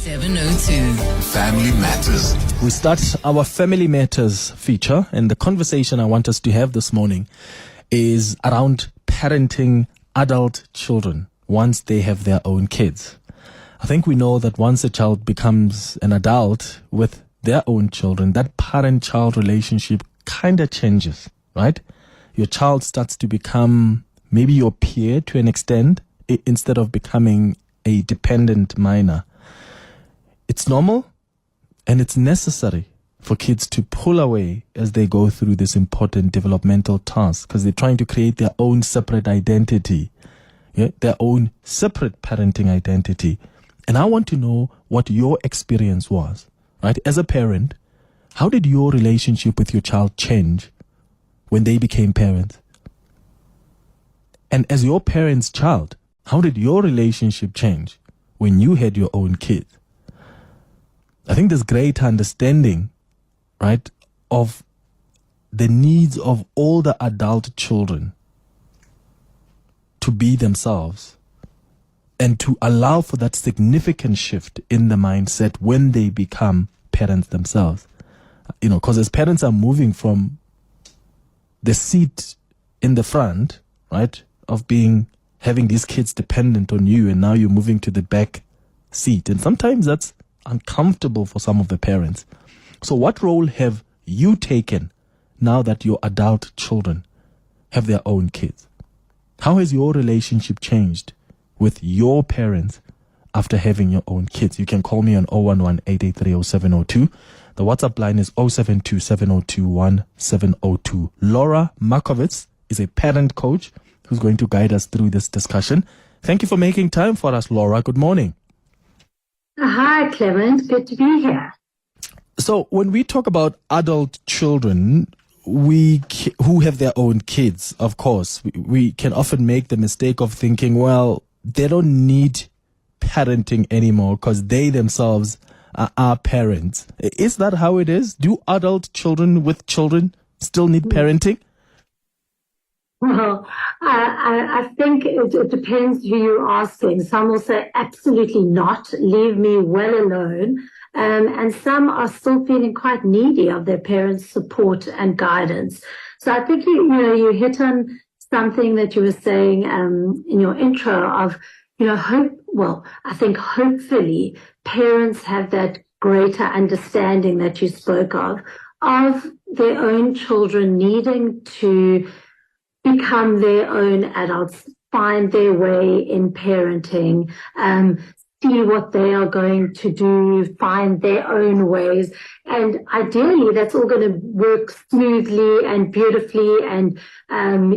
702. Family Matters. We start our Family Matters feature, and the conversation I want us to have this morning is around parenting adult children once they have their own kids. I think we know that once a child becomes an adult with their own children, that parent-child relationship kind of changes, right? Your child starts to become maybe your peer to an extent, instead of becoming a dependent minor. It's normal and it's necessary for kids to pull away as they go through this important developmental task, because they're trying to create their own separate identity, their own separate parenting identity. And I want to know what your experience was, right? As a parent, how did your relationship with your child change when they became parents? And as your parent's child, how did your relationship change when you had your own kids? I think there's great understanding, right, of the needs of all the adult children to be themselves and to allow for that significant shift in the mindset when they become parents themselves. Because as parents are moving from the seat in the front, right, of having these kids dependent on you, and now you're moving to the back seat. And sometimes that's uncomfortable for some of the parents. So what role have you taken now that your adult children have their own kids? How has your relationship changed with your parents after having your own kids? You can call me on 011-883-0702. The WhatsApp line is 072-702-1702. Laura Markowitz is a parent coach who's going to guide us through this discussion. Thank you for making time for us, Laura. Good morning. Hi, Clement. Good to be here. So when we talk about adult children, who have their own kids, of course, we can often make the mistake of thinking, well, they don't need parenting anymore because they themselves are parents. Is that how it is? Do adult children with children still need parenting? Well, I think it depends who you're asking. Some will say absolutely not, leave me well alone. And some are still feeling quite needy of their parents' support and guidance. So I think you hit on something that you were saying in your intro of, I think hopefully parents have that greater understanding that you spoke of their own children needing to become their own adults, find their way in parenting, see what they are going to do, find their own ways. And ideally, that's all going to work smoothly and beautifully. And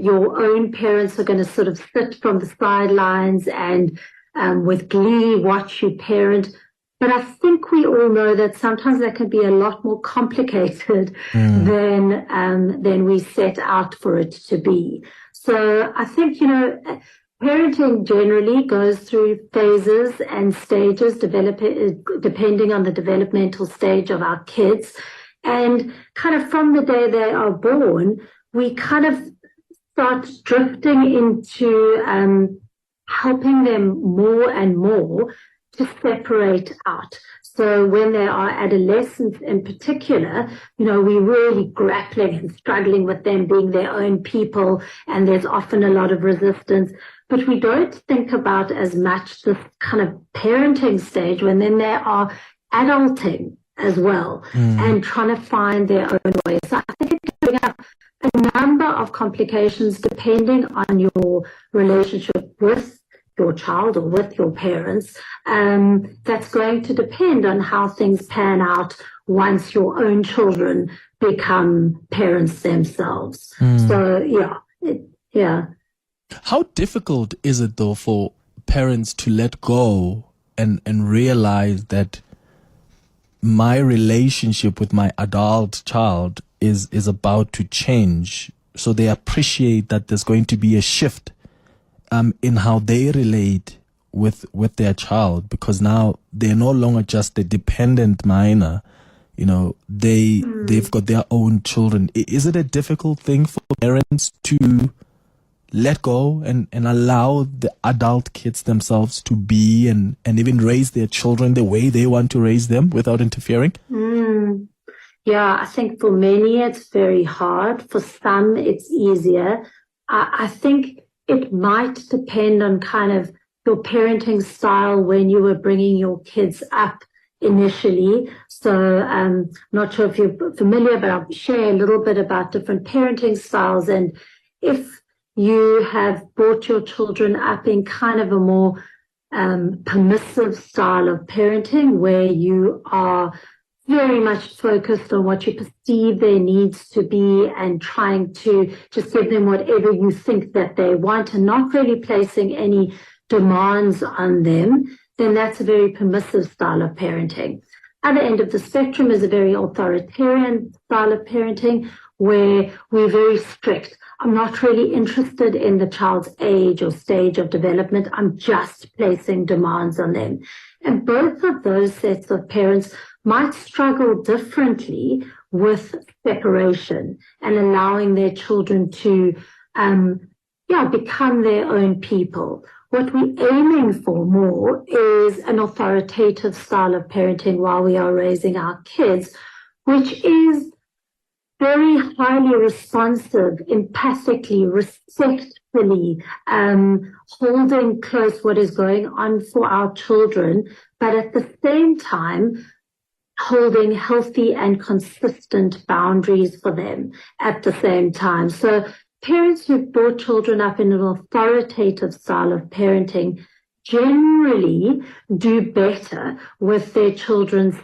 your own parents are going to sort of sit from the sidelines and with glee watch you parent. But I think we all know that sometimes that can be a lot more complicated than we set out for it to be. So I think, parenting generally goes through phases and stages, depending on the developmental stage of our kids. And kind of from the day they are born, we kind of start drifting into helping them more and more to separate out. So when they are adolescents in particular, we're really grappling and struggling with them being their own people, and there's often a lot of resistance. But we don't think about as much this kind of parenting stage when then they are adulting as well and trying to find their own way. So I think it's going to have a number of complications depending on your relationship with your child or with your parents. That's going to depend on how things pan out once your own children become parents themselves. So, yeah. How difficult is it, though, for parents to let go and realize that my relationship with my adult child is about to change, so they appreciate that there's going to be a shift in how they relate with their child, because now they're no longer just a dependent minor. They've got their own children. Is it a difficult thing for parents to let go and allow the adult kids themselves to be and even raise their children the way they want to raise them without interfering? Yeah, I think for many it's very hard. For some it's easier. I think it might depend on kind of your parenting style when you were bringing your kids up initially. So not sure if you're familiar, but I'll share a little bit about different parenting styles. And if you have brought your children up in kind of a more permissive style of parenting where you are very much focused on what you perceive their needs to be and trying to just give them whatever you think that they want and not really placing any demands on them, then that's a very permissive style of parenting. Other end of the spectrum is a very authoritarian style of parenting where we're very strict. I'm not really interested in the child's age or stage of development. I'm just placing demands on them. And both of those sets of parents might struggle differently with separation and allowing their children to become their own people. What we're aiming for more is an authoritative style of parenting while we are raising our kids, which is very highly responsive, empathically, respectfully, holding close what is going on for our children, but at the same time, holding healthy and consistent boundaries for them at the same time. So parents who've brought children up in an authoritative style of parenting generally do better with their children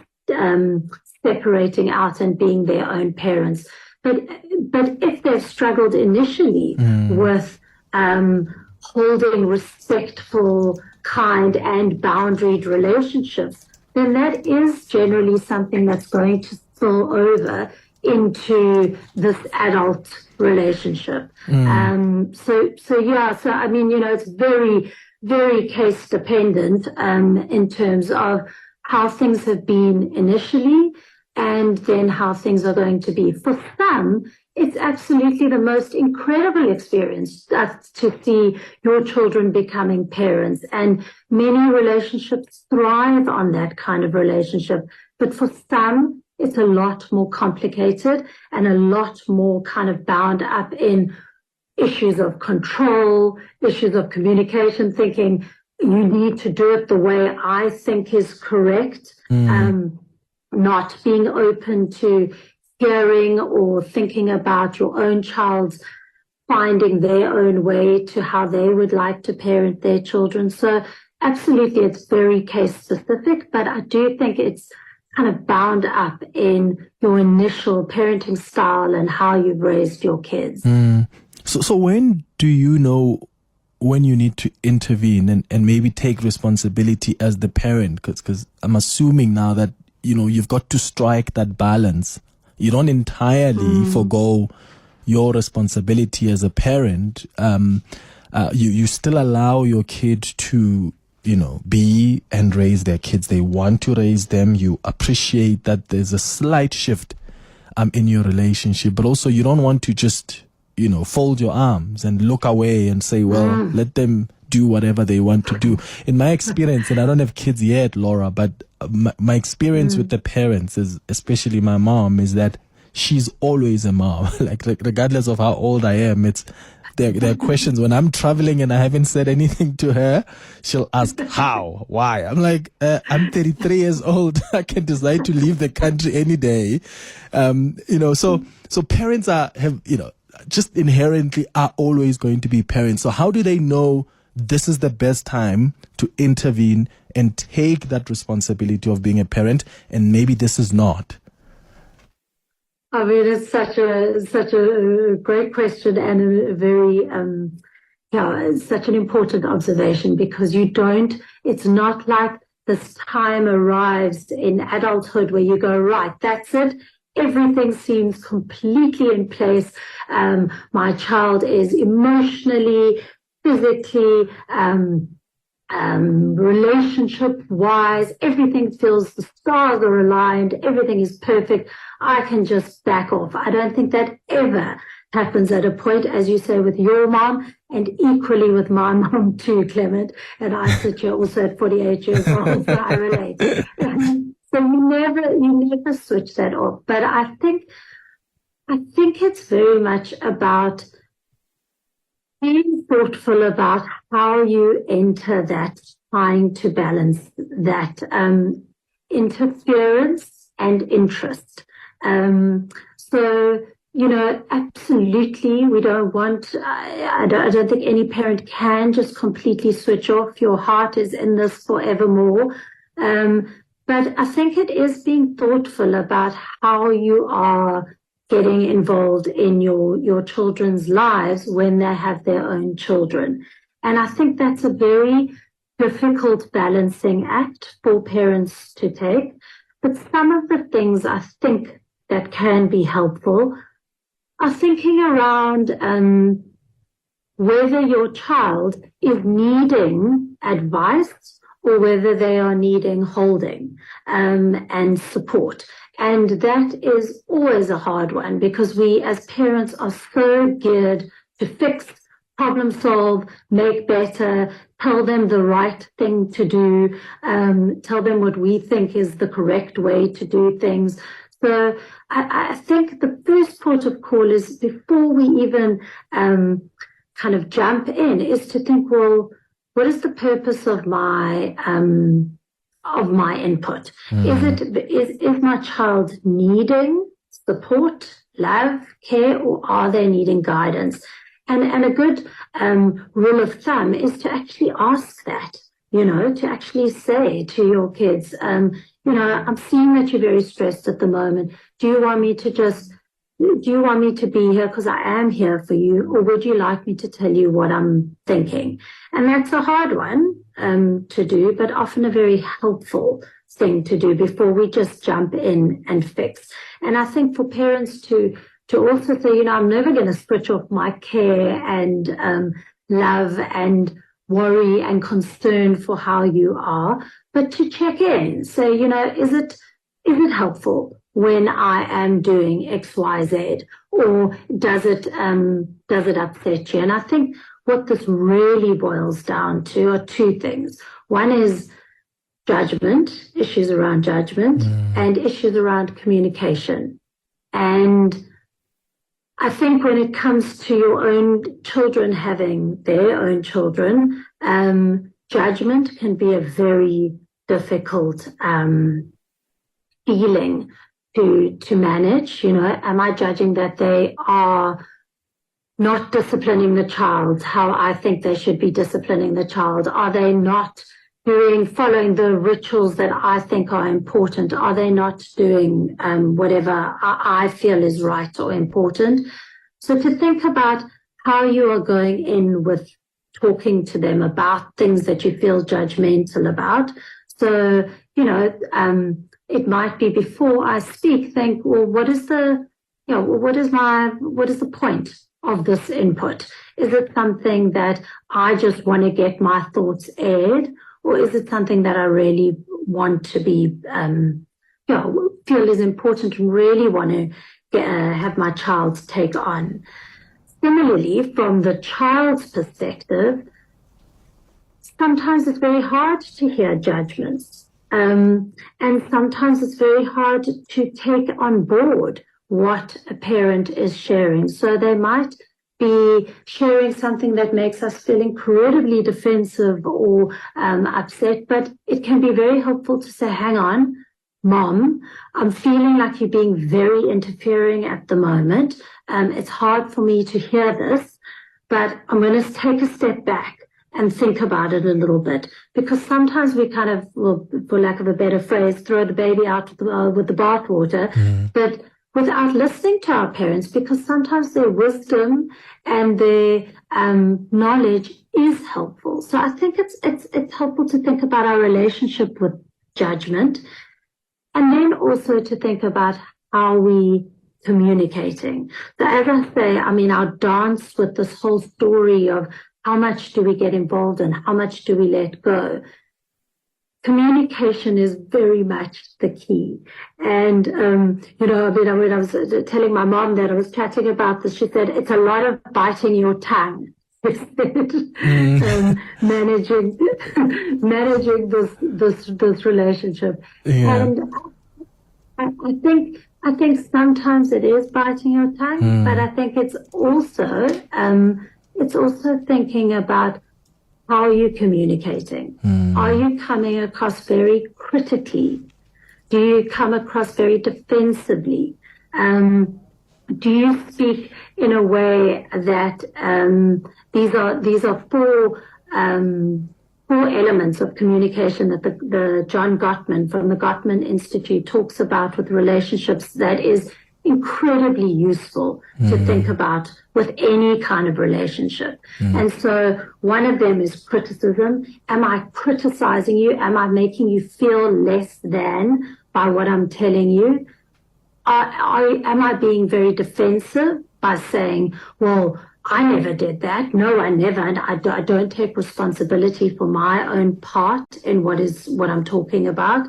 separating out and being their own parents. But if they've struggled initially with holding respectful, kind, and boundaried relationships, then that is generally something that's going to spill over into this adult relationship. So I mean, it's very, very case dependent in terms of how things have been initially and then how things are going to be. For some, it's absolutely the most incredible experience to see your children becoming parents. And many relationships thrive on that kind of relationship. But for some, it's a lot more complicated and a lot more kind of bound up in issues of control, issues of communication, thinking you need to do it the way I think is correct, not being open to hearing or thinking about your own child's finding their own way to how they would like to parent their children. So absolutely, it's very case specific, but I do think it's kind of bound up in your initial parenting style and how you've raised your kids. So when do you know when you need to intervene and maybe take responsibility as the parent? Because I'm assuming now that, you've got to strike that balance. You don't entirely forgo your responsibility as a parent. You still allow your kid to, be and raise their kids. They want to raise them. You appreciate that there's a slight shift in your relationship, but also you don't want to just, fold your arms and look away and say, well, let them do whatever they want to do. In my experience, and I don't have kids yet, Laura, but my experience with the parents is, especially my mom, is that she's always a mom. like regardless of how old I am, there are questions when I'm traveling and I haven't said anything to her. She'll ask how, why. I'm like, I'm 33 years old. I can decide to leave the country any day. So parents just inherently are always going to be parents. So how do they know this is the best time to intervene and take that responsibility of being a parent, and maybe this is not? I mean, it's such a great question and a very, it's such an important observation, because it's not like this time arrives in adulthood where you go, right, that's it. Everything seems completely in place. My child is emotionally, physically, relationship-wise, everything feels, the stars are aligned, everything is perfect. I can just back off. I don't think that ever happens at a point, as you say, with your mom, and equally with my mom too, Clement. And I sit here also at 48 years old, so I relate. So you never switch that off. But I think it's very much about being thoughtful about how you enter that, trying to balance that interference and interest. So, absolutely, we don't want, I don't think any parent can just completely switch off. Your heart is in this forevermore. But I think it is being thoughtful about how you are getting involved in your children's lives when they have their own children. And I think that's a very difficult balancing act for parents to take. But some of the things I think that can be helpful are thinking around whether your child is needing advice or whether they are needing holding and support. And that is always a hard one because we as parents are so geared to fix, problem solve, make better, tell them the right thing to do, tell them what we think is the correct way to do things. So I think the first port of call is before we even kind of jump in is to think, well, what is the purpose of my input? Is my child needing support, love, care, or are they needing guidance? And a good rule of thumb is to actually ask that, to actually say to your kids, I'm seeing that you're very stressed at the moment. Do you want me to be here because I am here for you, or would you like me to tell you what I'm thinking? And that's a hard one to do, but often a very helpful thing to do before we just jump in and fix. And I think for parents to also say, I'm never going to switch off my care and love and worry and concern for how you are, but to check in, say, is it helpful when I am doing X, Y, Z, or does it upset you? And I think what this really boils down to are two things. One is judgment, issues around judgment, and issues around communication. And I think when it comes to your own children having their own children, judgment can be a very difficult feeling to manage. Am I judging that they are not disciplining the child how I think they should be disciplining the child? Are they not following the rituals that I think are important? Are they not doing whatever I feel is right or important? So to think about how you are going in with talking to them about things that you feel judgmental about. So, it might be before I speak, think, well, what is the point of this input? Is it something that I just want to get my thoughts aired? Or is it something that I really want to be, feel is important and really want to have my child take on? Similarly, from the child's perspective, sometimes it's very hard to hear judgments. And sometimes it's very hard to take on board what a parent is sharing. So they might be sharing something that makes us feel incredibly defensive or upset, but it can be very helpful to say, hang on, Mom, I'm feeling like you're being very interfering at the moment. It's hard for me to hear this, but I'm going to take a step back and think about it a little bit, because sometimes we kind of, well, for lack of a better phrase, throw the baby out with the bathwater, but without listening to our parents, because sometimes their wisdom and their knowledge is helpful. So I think it's helpful to think about our relationship with judgment, and then also to think about how we communicating. So as I say, I'll dance with this whole story of how much do we get involved and how much do we let go. Communication is very much the key. And, when I was telling my mom that I was chatting about this, she said, it's a lot of biting your tongue. managing managing this relationship. Yeah. And I think sometimes it is biting your tongue, but I think it's also thinking about how you're communicating. Are you coming across very critically? Do you come across very defensively? Do you speak in a way that these are four elements of communication that the John Gottman from the Gottman Institute talks about with relationships that is incredibly useful to think about with any kind of relationship. And so one of them is criticism. Am I criticizing you? Am I making you feel less than by what I'm telling you? Am I being very defensive by saying, well, I never did that. No, I never. And I don't take responsibility for my own part in what I'm talking about.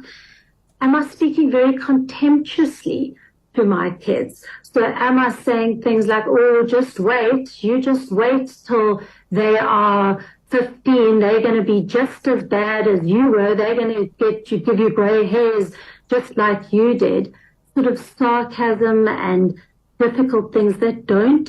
Am I speaking very contemptuously to my kids? So am I saying things like, oh, just wait. You just wait till they are 15. They're going to be just as bad as you were. They're going to give you gray hairs just like you did. Sort of sarcasm and difficult things that don't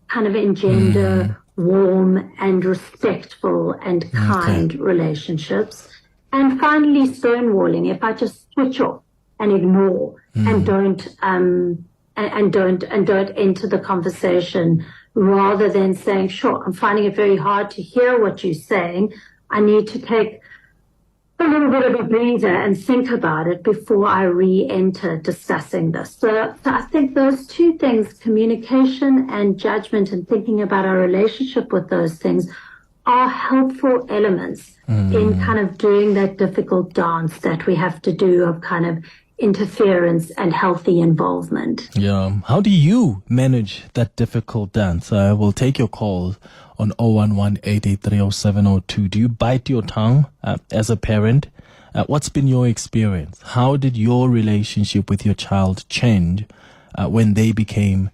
kind of engender warm and respectful and kind relationships. And finally, stonewalling. If I just switch off and ignore and don't enter the conversation, rather than saying, sure, I'm finding it very hard to hear what you're saying. I need to take a little bit of a breather and think about it before I re-enter discussing this. So I think those two things, communication and judgment, and thinking about our relationship with those things, are helpful elements in kind of doing that difficult dance that we have to do of kind of interference and healthy involvement. Yeah. How do you manage that difficult dance? I will take your call on 011-883-0702. Do you bite your tongue as a parent? What's been your experience? How did your relationship with your child change when they became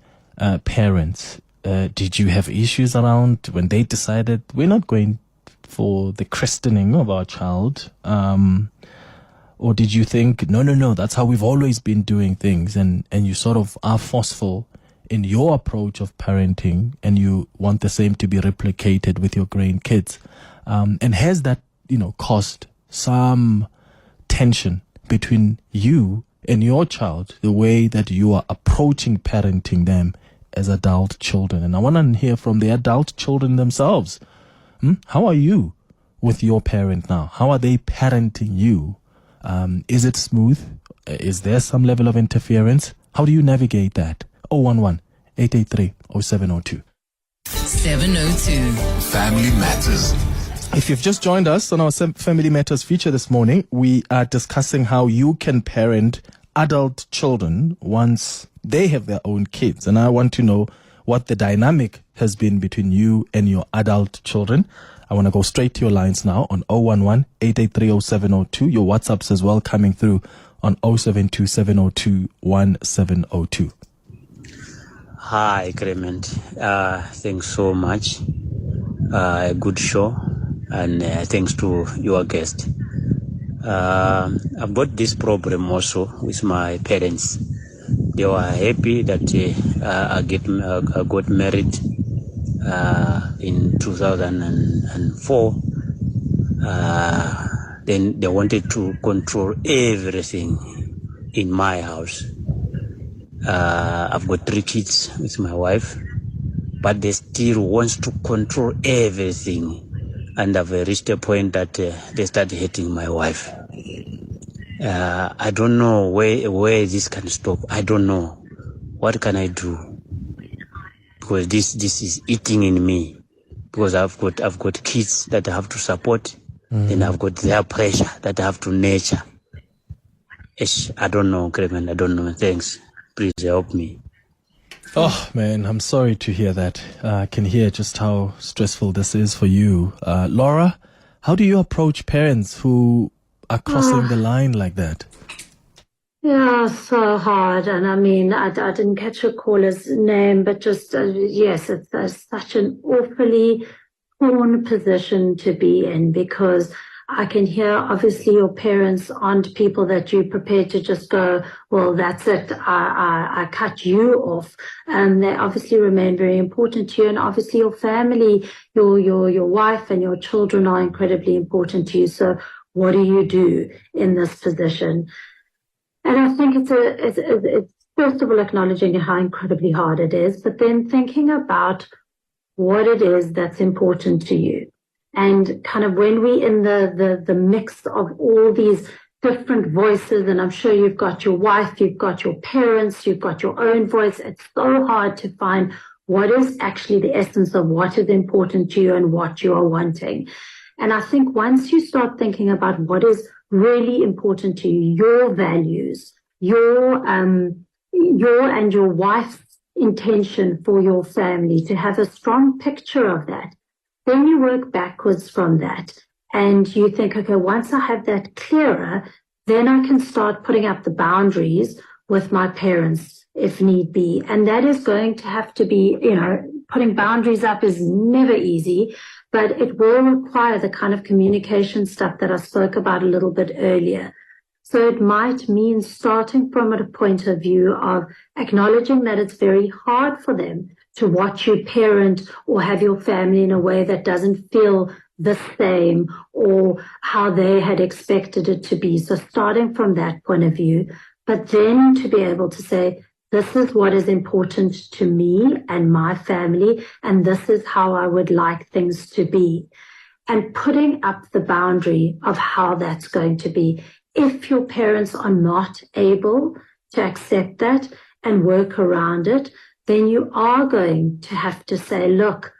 parents? Did you have issues around when they decided we're not going for the christening of our child? Or did you think, no, that's how we've always been doing things, and you sort of are forceful in your approach of parenting, and you want the same to be replicated with your grandkids? And has that, caused some tension between you and your child, the way that you are approaching parenting them as adult children? And I want to hear from the adult children themselves. How are you with your parent now? How are they parenting you? Is it smooth? Is there some level of interference? How do you navigate that? 011-883-0702. 702. Family Matters. If you've just joined us on our Family Matters feature this morning, we are discussing how you can parent adult children once they have their own kids. And I want to know what the dynamic has been between you and your adult children. I want to go straight to your lines now on 011-883-0702. Your WhatsApps as well coming through on 072-702-1702. Hi, Clement. Thanks so much. A good show, and thanks to your guest. I've got this problem also with my parents. They were happy that I got married in 2004. Then they wanted to control everything in my house. I've got 3 kids with my wife, but they still want to control everything. And I've reached a point that they start hating my wife. I don't know where this can stop. I don't know. What can I do? Because this is eating in me. Because I've got kids that I have to support. Then I've got their pressure that I have to nurture. I don't know, Clement. I don't know. Thanks. Please help me. Oh, man, I'm sorry to hear that. I can hear just how stressful this is for you. Laura, how do you approach parents who are crossing the line like that? Yeah, so hard. And I mean, I didn't catch your caller's name, but just, yes, it's such an awfully torn position to be in, because I can hear obviously your parents aren't people that you're prepared to just go, well, that's it, I cut you off. They obviously remain very important to you, and obviously your family, your wife and your children are incredibly important to you. So what do you do in this position? And I think it's first of all acknowledging how incredibly hard it is, but then thinking about what it is that's important to you. And kind of when we in the mix of all these different voices, and I'm sure you've got your wife, you've got your parents, you've got your own voice, it's so hard to find what is actually the essence of what is important to you and what you are wanting. And I think once you start thinking about what is really important to you, your values, your and your wife's intention for your family, to have a strong picture of that, then you work backwards from that. And you think, okay, once I have that clearer, then I can start putting up the boundaries with my parents if need be. And that is going to have to be, putting boundaries up is never easy, but it will require the kind of communication stuff that I spoke about a little bit earlier. So it might mean starting from a point of view of acknowledging that it's very hard for them to watch you parent or have your family in a way that doesn't feel the same or how they had expected it to be. So starting from that point of view, but then to be able to say, this is what is important to me and my family, and this is how I would like things to be. And putting up the boundary of how that's going to be. If your parents are not able to accept that and work around it, then you are going to have to say, look,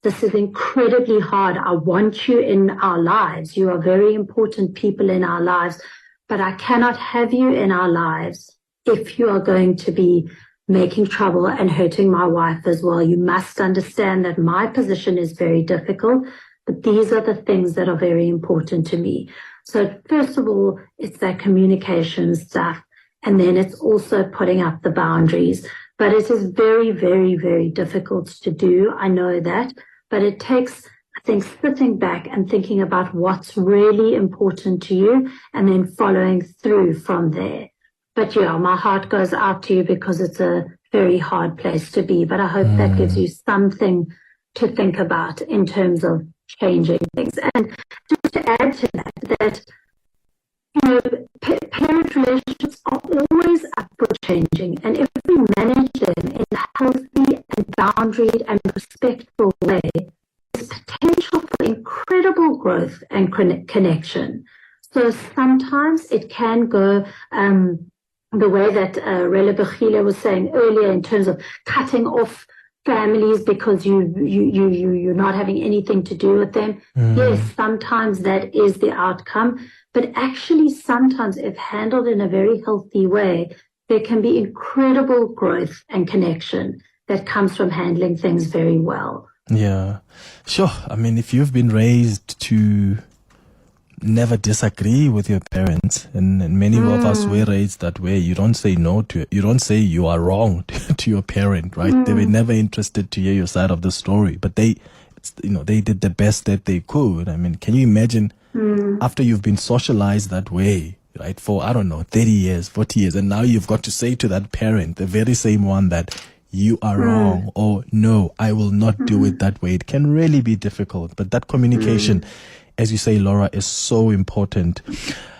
this is incredibly hard. I want you in our lives. You are very important people in our lives, but I cannot have you in our lives if you are going to be making trouble and hurting my wife as well. You must understand that my position is very difficult, but these are the things that are very important to me. So first of all, it's that communication stuff, and then it's also putting up the boundaries. But it is very, very, very difficult to do. I know that, but it takes, I think, sitting back and thinking about what's really important to you and then following through from there. But yeah, my heart goes out to you because it's a very hard place to be. But I hope that gives you something to think about in terms of changing things. And just to add to that, parent relationships are always up for changing. And if we manage them in a healthy and boundaried and respectful way, there's potential for incredible growth and connection. So sometimes it can go the way that Rela Bechila was saying earlier, in terms of cutting off families because you're not having anything to do with them. Yes, sometimes that is the outcome, but actually sometimes, if handled in a very healthy way, there can be incredible growth and connection that comes from handling things very well. Yeah, sure. I mean, if you've been raised to never disagree with your parents, and many of us were raised that way, you don't say no to it. You don't say you are wrong to your parent, right? They were never interested to hear your side of the story, but they did the best that they could. I mean, can you imagine after you've been socialized that way, right, for, 30 years, 40 years, and now you've got to say to that parent, the very same one, that you are wrong, or no, I will not do it that way. It can really be difficult, but that communication, as you say, Laura, is so important.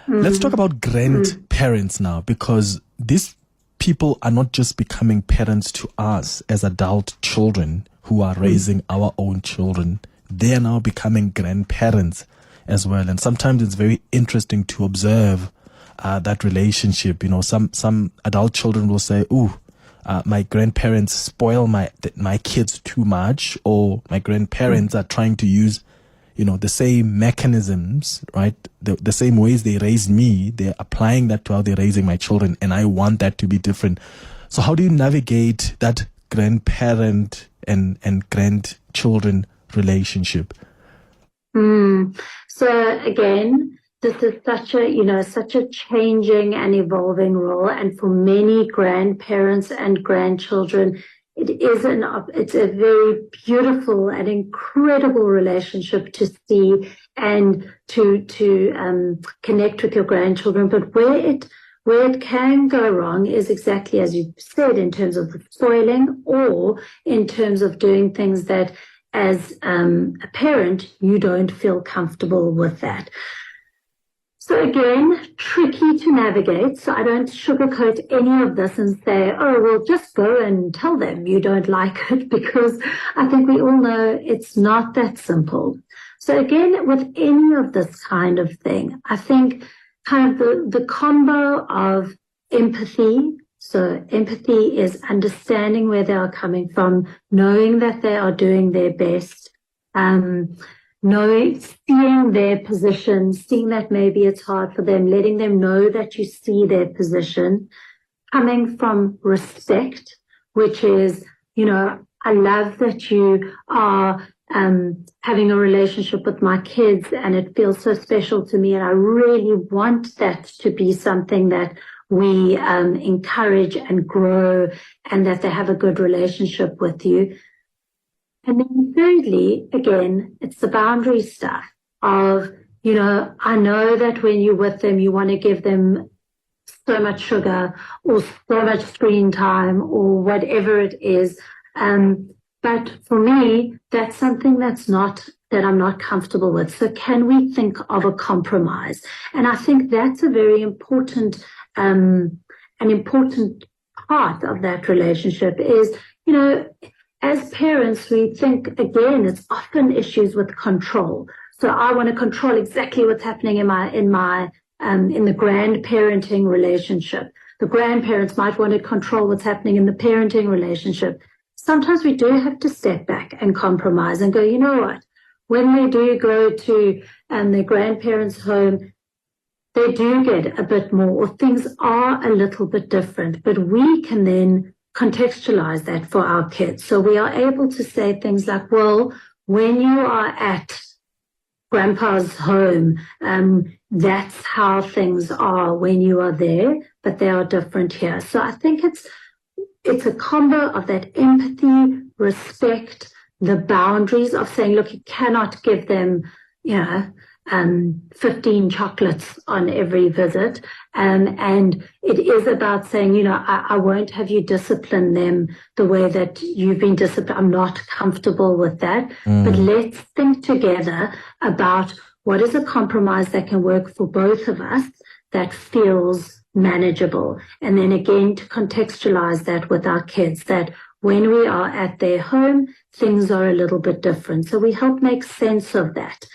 Let's talk about grandparents now, because these people are not just becoming parents to us as adult children who are raising our own children. They are now becoming grandparents as well. And sometimes it's very interesting to observe that relationship. Some adult children will say, my grandparents spoil my kids too much, or my grandparents are trying to use the same mechanisms, right? The same ways they raised me, they're applying that to how they're raising my children, and I want that to be different. So how do you navigate that grandparent and grandchildren relationship? So again, this is such a changing and evolving role, and for many grandparents and grandchildren, it's a very beautiful and incredible relationship to see and to connect with your grandchildren. But where it can go wrong is exactly as you said, in terms of the spoiling, or in terms of doing things that as a parent, you don't feel comfortable with that. So again, tricky to navigate. So I don't sugarcoat any of this and say, oh, well, just go and tell them you don't like it, because I think we all know it's not that simple. So again, with any of this kind of thing, I think kind of the combo of empathy. So empathy is understanding where they are coming from, knowing that they are doing their best, seeing their position, seeing that maybe it's hard for them, letting them know that you see their position, coming from respect, which is, I love that you are having a relationship with my kids and it feels so special to me, and I really want that to be something that we encourage and grow, and that they have a good relationship with you. And then thirdly, again, it's the boundary stuff of, I know that when you're with them, you want to give them so much sugar or so much screen time or whatever it is. But for me, that's something that I'm not comfortable with. So can we think of a compromise? And I think that's a very important, an important part of that relationship is, as parents, we think, again, it's often issues with control. So I want to control exactly what's happening in the grandparenting relationship. The grandparents might want to control what's happening in the parenting relationship. Sometimes we do have to step back and compromise and go, you know what? When they do go to their grandparents' home, they do get a bit more, or things are a little bit different, but we can then contextualize that for our kids. So we are able to say things like, well, when you are at grandpa's home, that's how things are when you are there, but they are different here. So I think it's a combo of that empathy, respect, the boundaries of saying, look, you cannot give them, 15 chocolates on every visit. And it is about saying, I won't have you discipline them the way that you've been disciplined. I'm not comfortable with that. But let's think together about what is a compromise that can work for both of us that feels manageable. And then again, to contextualize that with our kids, that when we are at their home, things are a little bit different. So we help make sense of that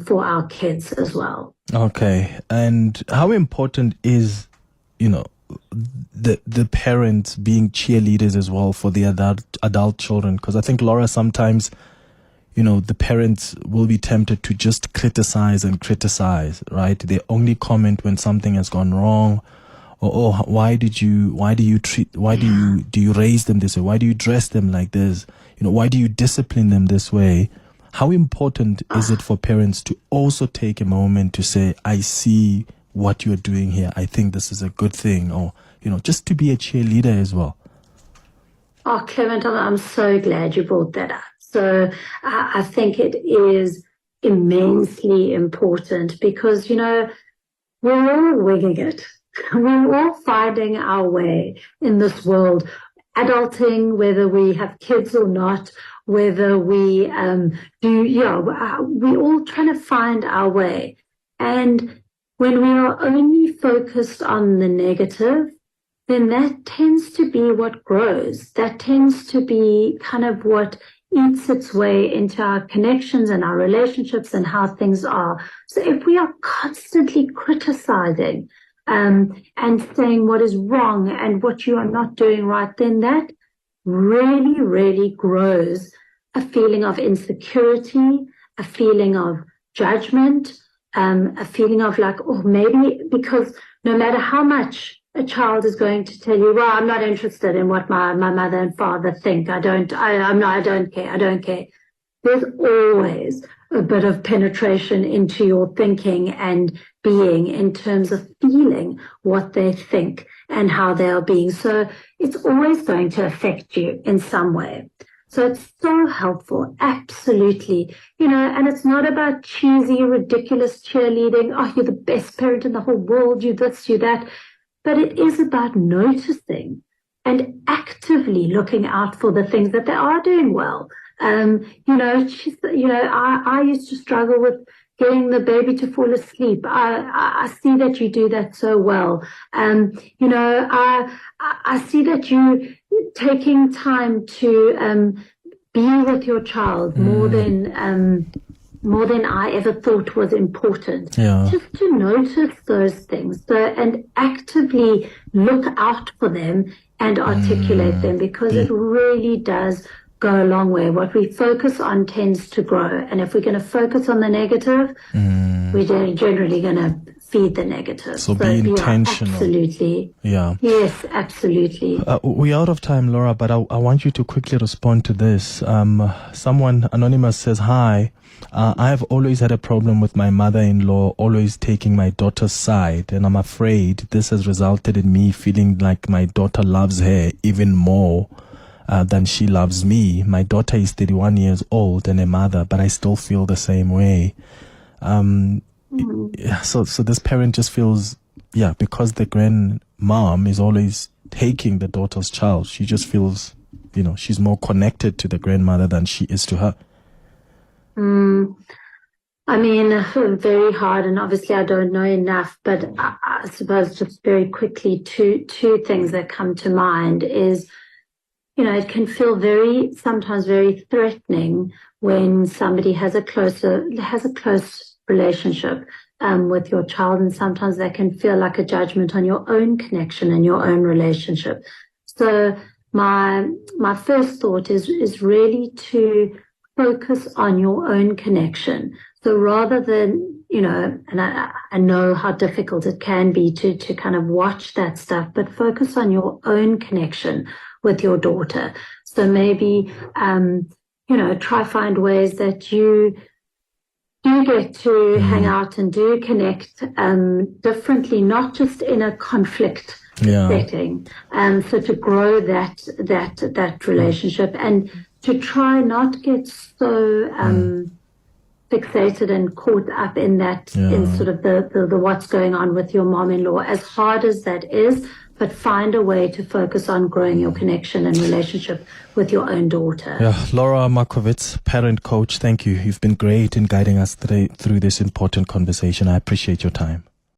for our kids as well. Okay. And how important is, the parents being cheerleaders as well for the adult children? Because I think, Laura, sometimes, the parents will be tempted to just criticize, right? They only comment when something has gone wrong. Or why do you raise them this way? Why do you dress them like this? Why do you discipline them this way? How important is it for parents to also take a moment to say, I see what you're doing here. I think this is a good thing. Or, just to be a cheerleader as well. Oh, Clement, I'm so glad you brought that up. So I think it is immensely important because, we're all winging it. We're all finding our way in this world, adulting, whether we have kids or not, whether we we're all trying to find our way. And when we are only focused on the negative, then that tends to be what grows. That tends to be kind of what eats its way into our connections and our relationships and how things are. So if we are constantly criticizing and saying what is wrong and what you are not doing right, then that really, really grows a feeling of insecurity, a feeling of judgment, a feeling of like, oh, maybe because no matter how much a child is going to tell you, well, I'm not interested in what my mother and father think. I don't care. There's always a bit of penetration into your thinking and being in terms of feeling what they think and how they are being. So it's always going to affect you in some way. So it's so helpful, absolutely. And it's not about cheesy, ridiculous cheerleading. Oh, you're the best parent in the whole world, you this, you that. But it is about noticing and actively looking out for the things that they are doing well. I used to struggle with getting the baby to fall asleep. I see that you do that so well. I see that you taking time to be with your child more than I ever thought was important. Yeah. Just to notice those things and actively look out for them and articulate them, because it really does go a long way. What we focus on tends to grow. And if we're going to focus on the negative, we're generally going to feed the negative. So be intentional. Absolutely. Yeah. Yes, absolutely. We're out of time, Laura, but I want you to quickly respond to this. Someone, anonymous, says, hi, I have always had a problem with my mother-in-law always taking my daughter's side, and I'm afraid this has resulted in me feeling like my daughter loves her even more than she loves me. My daughter is 31 years old and a mother, but I still feel the same way. So this parent just feels, because the grandmom is always taking the daughter's child, she just feels, she's more connected to the grandmother than she is to her. I mean, very hard, and obviously I don't know enough, but I suppose just very quickly, two things that come to mind is, it can feel sometimes very threatening when somebody has a close relationship with your child, and sometimes that can feel like a judgment on your own connection and your own relationship. So my first thought is really to focus on your own connection. So rather than, and I know how difficult it can be to kind of watch that stuff, but focus on your own connection with your daughter. So maybe, try find ways that you do get to hang out and do connect differently, not just in a conflict setting. So to grow that relationship and to try not get so fixated and caught up in that, in sort of the what's going on with your mom-in-law, as hard as that is, but find a way to focus on growing your connection and relationship with your own daughter. Yeah, Laura Markowitz, parent coach, thank you. You've been great in guiding us through this important conversation. I appreciate your time.